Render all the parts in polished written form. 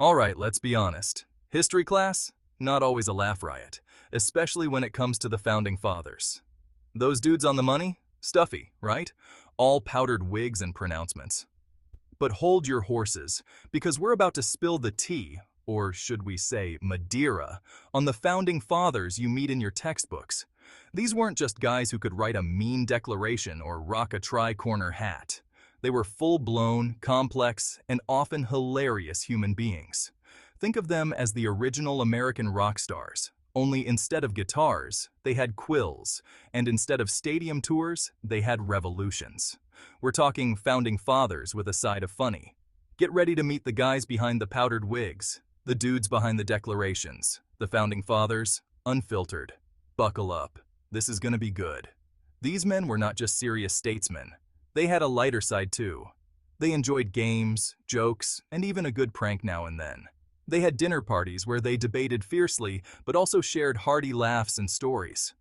Alright, let's be honest. History class? Not always a laugh riot, especially when it comes to the Founding Fathers. Those dudes on the money? Stuffy, right? All powdered wigs and pronouncements. But hold your horses, because we're about to spill the tea, or should we say Madeira, on the Founding Fathers you meet in your textbooks. These weren't just guys who could write a mean declaration or rock a tri-corner hat. They were full-blown, complex, and often hilarious human beings. Think of them as the original American rock stars, only instead of guitars, they had quills, and instead of stadium tours, they had revolutions. We're talking Founding Fathers with a side of funny. Get ready to meet the guys behind the powdered wigs, the dudes behind the declarations, the Founding Fathers, unfiltered. Buckle up. This is gonna be good. These men were not just serious statesmen. They had a lighter side too. They enjoyed games, jokes, and even a good prank now and then. They had dinner parties where they debated fiercely, but also shared hearty laughs and stories.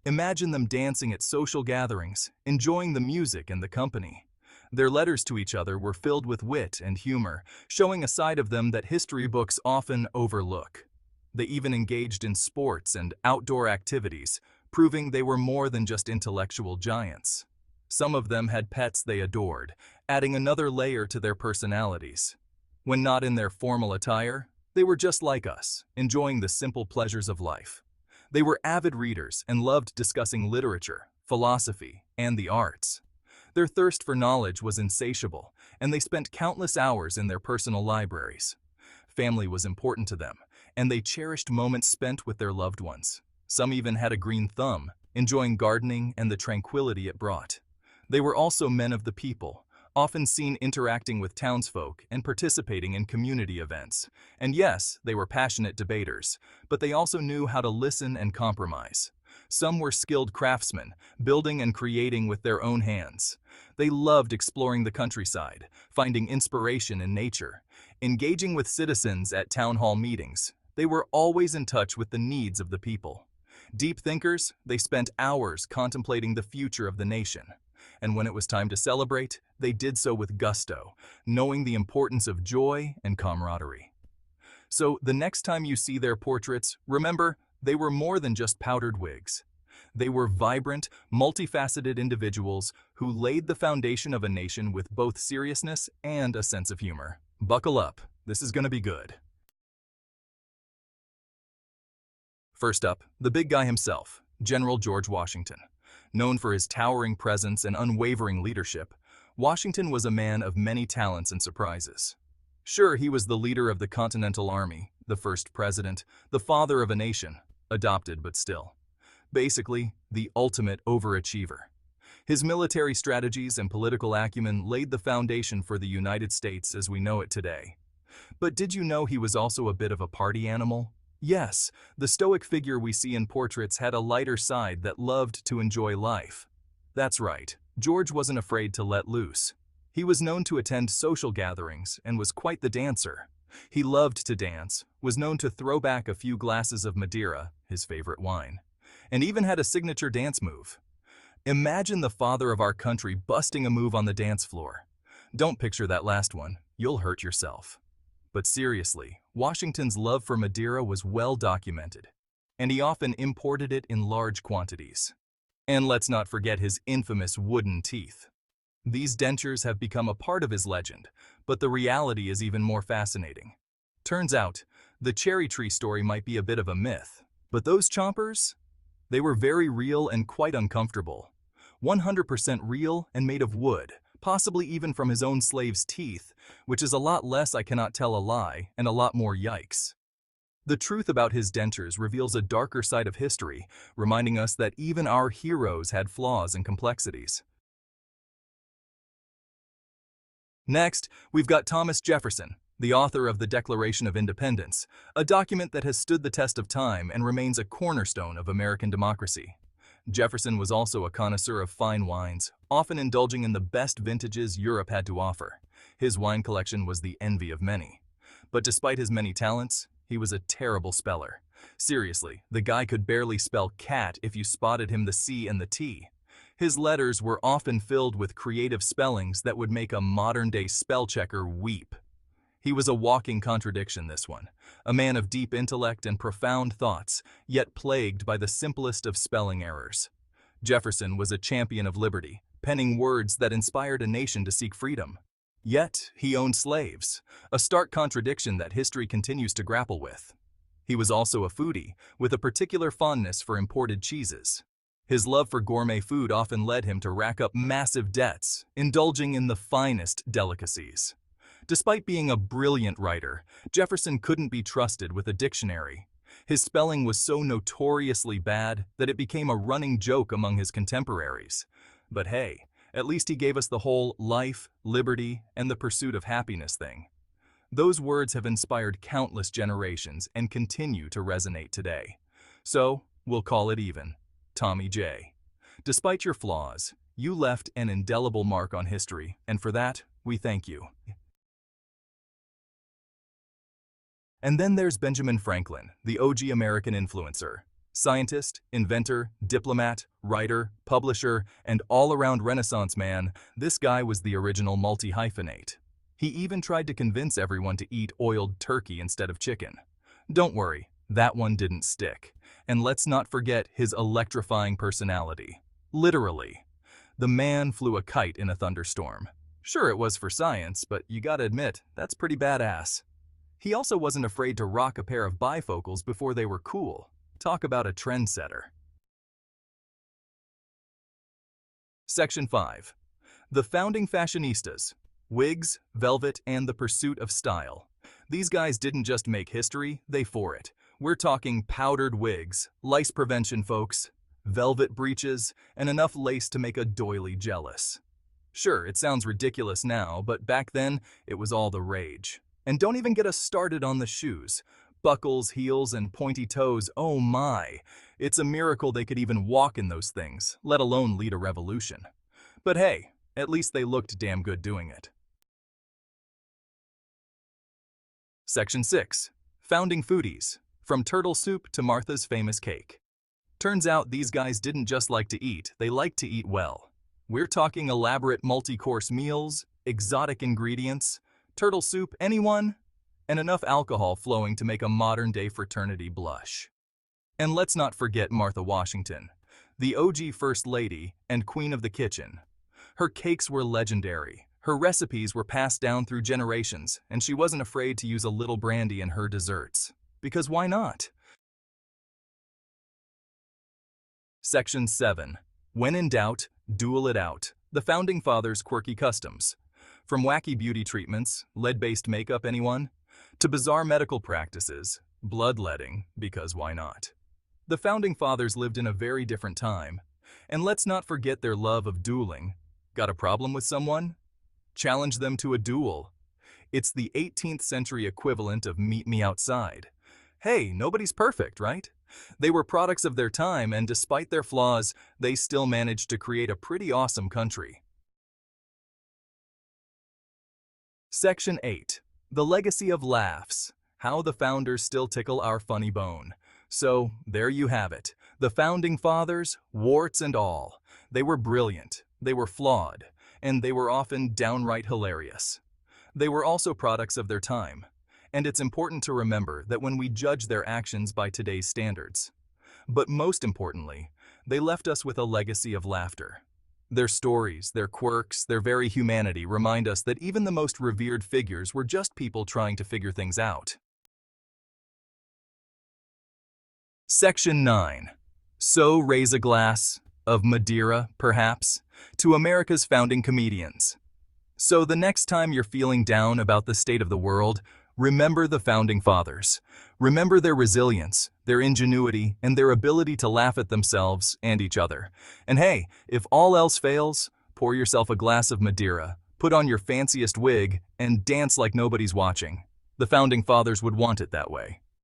Imagine them dancing at social gatherings, enjoying the music and the company. Their letters to each other were filled with wit and humor, showing a side of them that history books often overlook. They even engaged in sports and outdoor activities, proving they were more than just intellectual giants. Some of them had pets they adored, adding another layer to their personalities. When not in their formal attire, they were just like us, enjoying the simple pleasures of life. They were avid readers and loved discussing literature, philosophy, and the arts. Their thirst for knowledge was insatiable, and they spent countless hours in their personal libraries. Family was important to them, and they cherished moments spent with their loved ones. Some even had a green thumb, enjoying gardening and the tranquility it brought. They were also men of the people, often seen interacting with townsfolk and participating in community events. And yes, they were passionate debaters, but they also knew how to listen and compromise. Some were skilled craftsmen, building and creating with their own hands. They loved exploring the countryside, finding inspiration in nature, engaging with citizens at town hall meetings. They were always in touch with the needs of the people. Deep thinkers, they spent hours contemplating the future of the nation. And when it was time to celebrate, they did so with gusto, knowing the importance of joy and camaraderie. So the next time you see their portraits, remember, they were more than just powdered wigs. They were vibrant, multifaceted individuals who laid the foundation of a nation with both seriousness and a sense of humor. Buckle up, this is gonna be good. First up, the big guy himself, General George Washington. Known for his towering presence and unwavering leadership, Washington was a man of many talents and surprises. Sure, he was the leader of the Continental Army, the first president, the father of a nation, adopted but still. Basically, the ultimate overachiever. His military strategies and political acumen laid the foundation for the United States as we know it today. But did you know he was also a bit of a party animal? Yes, the stoic figure we see in portraits had a lighter side that loved to enjoy life. That's right, George wasn't afraid to let loose. He was known to attend social gatherings and was quite the dancer. He loved to dance, was known to throw back a few glasses of Madeira, his favorite wine, and even had a signature dance move. Imagine the father of our country busting a move on the dance floor. Don't picture that last one, you'll hurt yourself. But seriously, Washington's love for Madeira was well documented, and he often imported it in large quantities. And let's not forget his infamous wooden teeth. These dentures have become a part of his legend, but the reality is even more fascinating. Turns out, the cherry tree story might be a bit of a myth, but those chompers? They were very real and quite uncomfortable. 100% real and made of wood, possibly even from his own slave's teeth, which is a lot less I cannot tell a lie and a lot more yikes. The truth about his dentures reveals a darker side of history, reminding us that even our heroes had flaws and complexities. Next, we've got Thomas Jefferson, the author of the Declaration of Independence, a document that has stood the test of time and remains a cornerstone of American democracy. Jefferson was also a connoisseur of fine wines, often indulging in the best vintages Europe had to offer. His wine collection was the envy of many. But despite his many talents, he was a terrible speller. Seriously, the guy could barely spell cat if you spotted him the C and the T. His letters were often filled with creative spellings that would make a modern-day spell checker weep. He was a walking contradiction, this one. A man of deep intellect and profound thoughts, yet plagued by the simplest of spelling errors. Jefferson was a champion of liberty, penning words that inspired a nation to seek freedom. Yet, he owned slaves, a stark contradiction that history continues to grapple with. He was also a foodie, with a particular fondness for imported cheeses. His love for gourmet food often led him to rack up massive debts, indulging in the finest delicacies. Despite being a brilliant writer, Jefferson couldn't be trusted with a dictionary. His spelling was so notoriously bad that it became a running joke among his contemporaries. But hey, at least he gave us the whole life, liberty, and the pursuit of happiness thing. Those words have inspired countless generations and continue to resonate today. So, we'll call it even. Tommy J. Despite your flaws, you left an indelible mark on history, and for that, we thank you. And then there's Benjamin Franklin, the OG American influencer. Scientist, inventor, diplomat, writer, publisher, and all-around Renaissance man, this guy was the original multi-hyphenate. He even tried to convince everyone to eat oiled turkey instead of chicken. Don't worry, that one didn't stick. And let's not forget his electrifying personality. Literally. The man flew a kite in a thunderstorm. Sure, it was for science, but you gotta admit, that's pretty badass. He also wasn't afraid to rock a pair of bifocals before they were cool. Talk about a trendsetter. Section 5. The Founding Fashionistas. Wigs, velvet, and the pursuit of style. These guys didn't just make history, they for it. We're talking powdered wigs, lice prevention folks, velvet breeches, and enough lace to make a doily jealous. Sure, it sounds ridiculous now, but back then, it was all the rage. And don't even get us started on the shoes. Buckles, heels, and pointy toes, oh my. It's a miracle they could even walk in those things, let alone lead a revolution. But hey, at least they looked damn good doing it. Section 6. Founding Foodies. From turtle soup to Martha's famous cake. Turns out these guys didn't just like to eat, they liked to eat well. We're talking elaborate multi-course meals, exotic ingredients, turtle soup, anyone? And enough alcohol flowing to make a modern-day fraternity blush. And let's not forget Martha Washington, the OG First Lady and Queen of the Kitchen. Her cakes were legendary. Her recipes were passed down through generations, and she wasn't afraid to use a little brandy in her desserts. Because why not? Section 7. When in doubt, duel it out. The Founding Fathers' quirky customs. From wacky beauty treatments, lead-based makeup, anyone? To bizarre medical practices, bloodletting, because why not? The Founding Fathers lived in a very different time. And let's not forget their love of dueling. Got a problem with someone? Challenge them to a duel. It's the 18th century equivalent of meet me outside. Hey, nobody's perfect, right? They were products of their time, and despite their flaws, they still managed to create a pretty awesome country. Section 8. The Legacy of Laughs. How the Founders Still Tickle Our Funny Bone. So, there you have it. The Founding Fathers, warts and all. They were brilliant, they were flawed, and they were often downright hilarious. They were also products of their time. And it's important to remember that when we judge their actions by today's standards. But most importantly, they left us with a legacy of laughter. Their stories, their quirks, their very humanity remind us that even the most revered figures were just people trying to figure things out. Section 9. So raise a glass, of Madeira, perhaps, to America's founding comedians. So the next time you're feeling down about the state of the world, remember the Founding Fathers. Remember their resilience, their ingenuity, and their ability to laugh at themselves and each other. And hey, if all else fails, pour yourself a glass of Madeira, put on your fanciest wig, and dance like nobody's watching. The Founding Fathers would want it that way.